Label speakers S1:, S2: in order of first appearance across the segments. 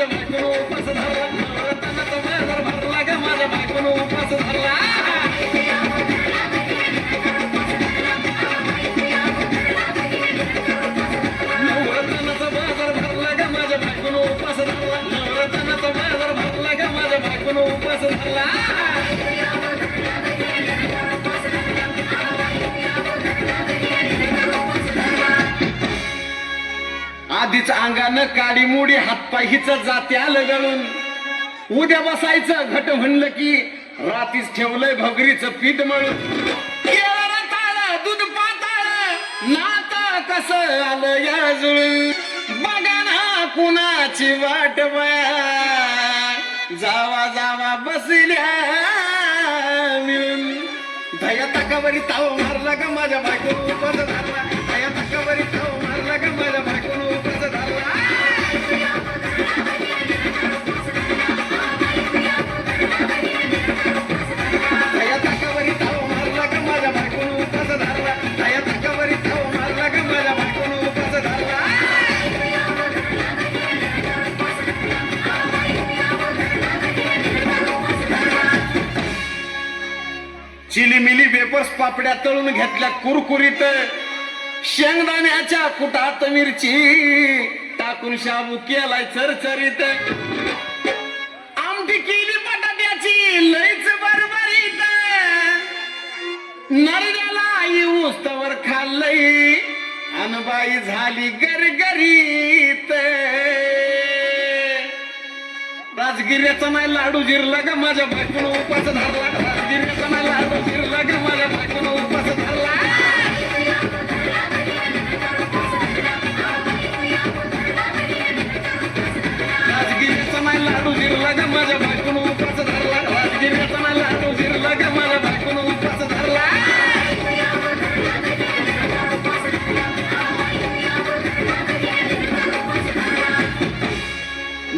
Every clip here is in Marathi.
S1: माझ्या बायकोनं उपास धरला नवरत्नाचा बाजार भरला ग माझ्या बायकोनं उपास धरला नवरत्नाचा बाजार भरला ग माझ्या बायकोनं उपास धरला नवरत्नाचा बाजार भरला ग माझ्या बायकोनं उपास धरला आधीच अंगानं काडी मुडी हातपाय हिच जाते आलं गळून उद्या बसायचं घट म्हणलं की रातीच ठेवलंय भगरीचं पीठ मळून दूध पाताळ नाता कसं आलं या जुळून बघा ना कुणाची वाट बया जावा जावा बसल्या मिळून दया ताकावरी ताव मारला ग माझ्या बायकोनं उपास धरला दया ताकावरी ताव मारला ग माझ्या बायकोनं उपास धरला दया ताकावरी ताव मारला ग माझ्या बायकोनं उपास धरला दया ताकावरी ताव मारला ग माझ्या बायकोनं उपास धरला चिलीमिली वेपर्स पापड्या तळून घेतल्या कुरकुरीत शेंगदाण्याच्या कुटात मिरची टाकून शाबू केलाय चरचरीत आमटी केली बटाट्याची लईच बरबरीत नरड्याला येऊस्तवर खाल्लंय अनबाई झाली गरगरीत राजगिऱ्याचा नाही लाडू जिरला ग माझ्या बायकोनं उपास धरला राजगिऱ्याचा नाही लाडू जिरला ग माझ्या बायकोनं उपास धरला राजगिऱ्याचा नाही लाडू जिरला ग माझ्या बायकोनं उपास धरला राजगिऱ्याचा नाही लाडू जिरला ग माझ्या बायकोनं उपास धरला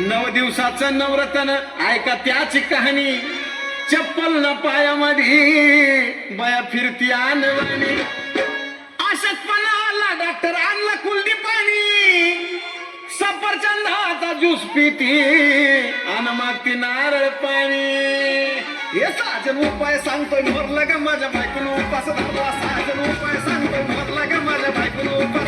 S1: 9 दिवसाचं नवरत्न ऐका त्याची कहाणी चप्पल न पायामध्ये बया फिरती आणवानी अशक्तपणा आला डॉक्टर आणला कुलडी पाणी सफरचंदाचा ज्यूस पिती आणि मागती नारळ पाणी हे साजन उपाय सांगतोय भरला ग माझ्या बायकोनं उपास धरला साजन उपाय सांगतोय भरला ग माझ्या बायकोनं उपास